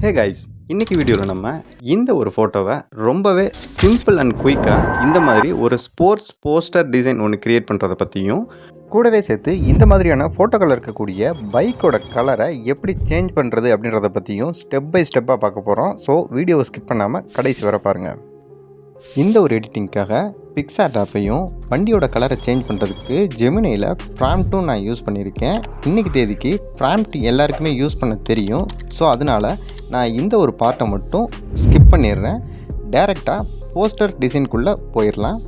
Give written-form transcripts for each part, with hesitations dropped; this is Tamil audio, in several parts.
ஹே கைஸ், இன்னைக்கு வீடியோவில் நம்ம இந்த ஒரு ஃபோட்டோவை ரொம்பவே சிம்பிள் அண்ட் குயிக்காக இந்த மாதிரி ஒரு ஸ்போர்ட்ஸ் போஸ்டர் டிசைன் ஒன்று கிரியேட் பண்ணுறதை பற்றியும் கூடவே சேர்த்து இந்த மாதிரியான ஃபோட்டோக்கள் இருக்கக்கூடிய பைக்கோட கலரை எப்படி சேஞ்ச் பண்ணுறது அப்படின்றத பற்றியும் ஸ்டெப் பை ஸ்டெப்பாக பார்க்க போகிறோம். ஸோ வீடியோவை ஸ்கிப் பண்ணாமல் கடைசி வர பாருங்கள். இந்த ஒரு எடிட்டிங்காக பிக்சார்ட் ஆப்பையும் வண்டியோட கலரை சேஞ்ச் பண்ணுறதுக்கு ஜெமினியில் ப்ராம்ப்ட்டும் நான் யூஸ் பண்ணியிருக்கேன். இன்றைக்கி தேதிக்கு ப்ராம்ப்ட் எல்லாருக்குமே யூஸ் பண்ண தெரியும். ஸோ அதனால் நான் இந்த ஒரு பார்ட்டை மட்டும் ஸ்கிப் பண்ணிடுறேன். டைரெக்டாக போஸ்டர் டிசைனுக்குள்ளே போயிடலாம்.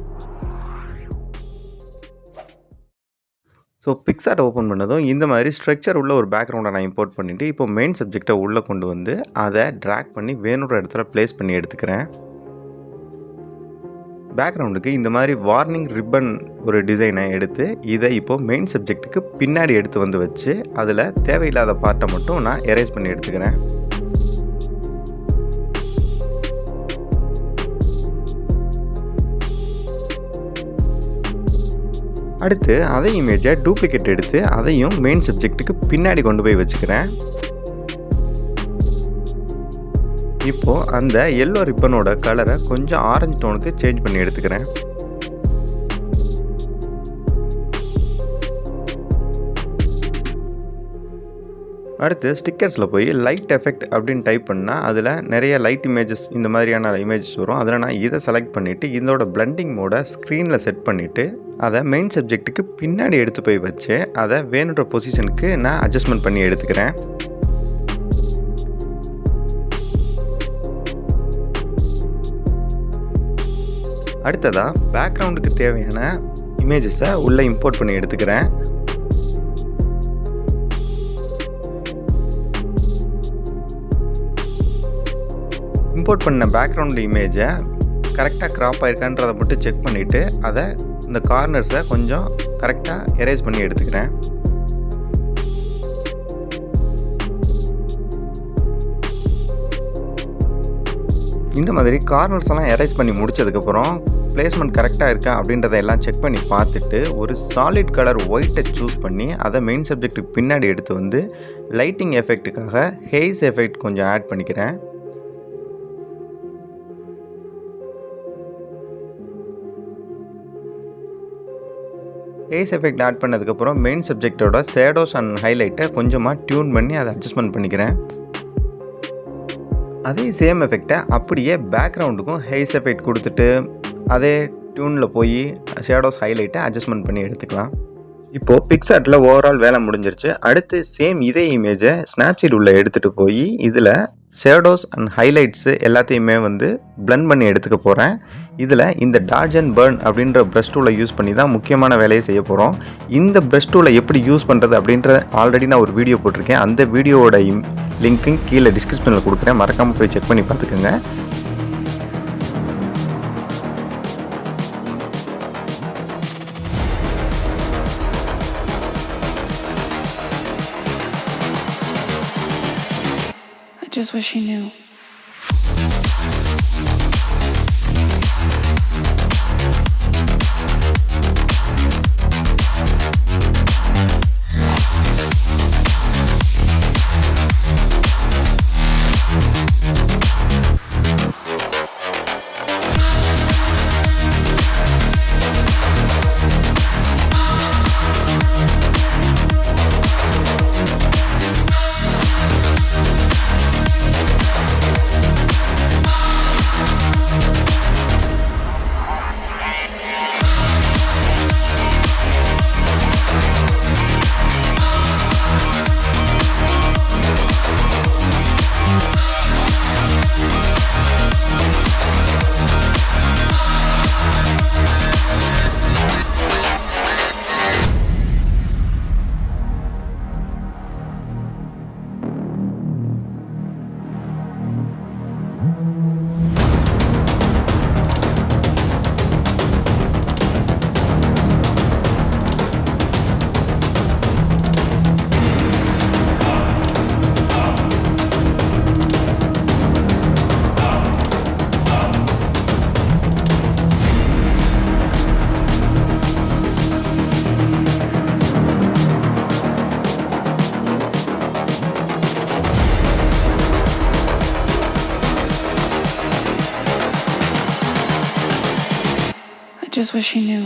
ஸோ பிக்சார்ட் ஓப்பன் பண்ணதும் இந்த மாதிரி ஸ்ட்ரக்சர் உள்ள ஒரு பேக்ரவுண்டை நான் இம்போர்ட் பண்ணிவிட்டு இப்போ மெயின் சப்ஜெக்டை உள்ளே கொண்டு வந்து அதை ட்ராக் பண்ணி வேணுன்ற இடத்துல ப்ளேஸ் பண்ணி எடுத்துக்கிறேன். பேக்ரவுண்டுக்கு இந்த மாதிரி வார்னிங் ரிப்பன் ஒரு டிசைனை எடுத்து இதை இப்போது மெயின் சப்ஜெக்ட்டுக்கு பின்னாடி எடுத்து வந்து வச்சு அதில் தேவையில்லாத பார்ட்டை மட்டும் நான் எரேஸ் பண்ணி எடுத்துக்கிறேன். அடுத்து அதே இமேஜை டூப்ளிகேட் எடுத்து அதையும் மெயின் சப்ஜெக்ட்டுக்கு பின்னாடி கொண்டு போய் வச்சுக்கிறேன். இப்போது அந்த எல்லோ ரிப்பனோட கலரை கொஞ்சம் ஆரஞ்சு டோனுக்கு சேஞ்ச் பண்ணி எடுத்துக்கிறேன். அடுத்து ஸ்டிக்கர்ஸில் போய் லைட் எஃபெக்ட் அப்படின்னு டைப் பண்ணால் அதில் நிறைய லைட் இமேஜஸ் இந்த மாதிரியான இமேஜஸ் வரும். அதில் நான் இதை செலக்ட் பண்ணிவிட்டு இதோட பிளண்டிங் மோடை ஸ்க்ரீனில் செட் பண்ணிவிட்டு அதை மெயின் சப்ஜெக்ட்டுக்கு பின்னாடி எடுத்து போய் வச்சு அதை வேணுன்ற பொசிஷனுக்கு நான் அட்ஜஸ்ட்மெண்ட் பண்ணி எடுத்துக்கிறேன். அடுத்ததாக பேக்ரவுண்டுக்கு தேவையான இமேஜஸை உள்ளே இம்போர்ட் பண்ணி எடுத்துக்கிறேன். இம்போர்ட் பண்ண பேக்ரவுண்ட் இமேஜை கரெக்டாக க்ராப் ஆயிருக்கான்றதை மட்டும் செக் பண்ணிவிட்டு அதை இந்த கார்னர்ஸை கொஞ்சம் கரெக்டாக எரேஸ் பண்ணி எடுத்துக்கிறேன். இந்த மாதிரி கார்னர்ஸ் எல்லாம் எரேஸ் பண்ணி முடிச்சதுக்கப்புறம் பிளேஸ்மெண்ட் கரெக்டாக இருக்கா அப்படின்றத எல்லாம் செக் பண்ணி பார்த்துட்டு ஒரு சாலிட் கலர் ஒயிட்டை சூஸ் பண்ணி அதை மெயின் சப்ஜெக்ட்டுக்கு பின்னாடி எடுத்து வந்து லைட்டிங் எஃபெக்ட்டுக்காக ஹேஸ் எஃபெக்ட் கொஞ்சம் ஆட் பண்ணிக்கிறேன். ஹேஸ் எஃபெக்ட் ஆட் பண்ணதுக்கப்புறம் மெயின் சப்ஜெக்டோட ஷேடோஸ் அண்ட் ஹைலைட்டை கொஞ்சமாக டியூன் பண்ணி அதை அட்ஜஸ்ட்மெண்ட் பண்ணிக்கிறேன். அதே சேம் எஃபெக்டை அப்படியே பேக்ரவுண்டுக்கும் ஹேஸ் எஃபெக்ட் கொடுத்துட்டு அதே டியூனில் போய் ஷேடோஸ் ஹைலைட்டை அட்ஜஸ்ட்மெண்ட் பண்ணி எடுத்துக்கலாம். இப்போது பிக்சார்ட்டில் ஓவரால் வேலை முடிஞ்சிருச்சு. அடுத்து சேம் இதே இமேஜை ஸ்னாப்சீட் உள்ளே எடுத்துகிட்டு போய் இதில் ஷேடோஸ் அண்ட் ஹைலைட்ஸு எல்லாத்தையுமே வந்து பிளெண்ட் பண்ணி எடுத்துக்க போகிறேன். இதில் இந்த டாட்ஜ் அண்ட் பர்ன் அப்படின்ற ப்ரஷ் டூலை யூஸ் பண்ணி தான் முக்கியமான வேலையை செய்ய போகிறோம். இந்த ப்ரஷ் டூலை எப்படி யூஸ் பண்ணுறது அப்படின்ற ஆல்ரெடி நான் ஒரு வீடியோ போட்டிருக்கேன். அந்த வீடியோவோட லிங்க்கும் கீழே டிஸ்கிரிப்ஷனில் கொடுக்குறேன். மறக்காமல் போய் செக் பண்ணி பார்த்துக்கோங்க. Just wish he knew. just wish he knew.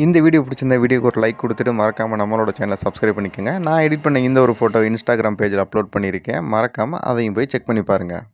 இந்த வீடியோ பிடிச்சிருந்த வீடியோக்கு ஒரு லைக் கொடுத்துட்டு மறக்காமல் நம்மளோட சேனலை சப்ஸ்கிரைப் பண்ணிக்கோங்க. நான் எடிட் பண்ண இந்த ஒரு ஃபோட்டோ இன்ஸ்டாகிராம் பேஜில் அப்லோட் பண்ணியிருக்கேன். மறக்காமல் அதையும் போய் செக் பண்ணி பாருங்கள்.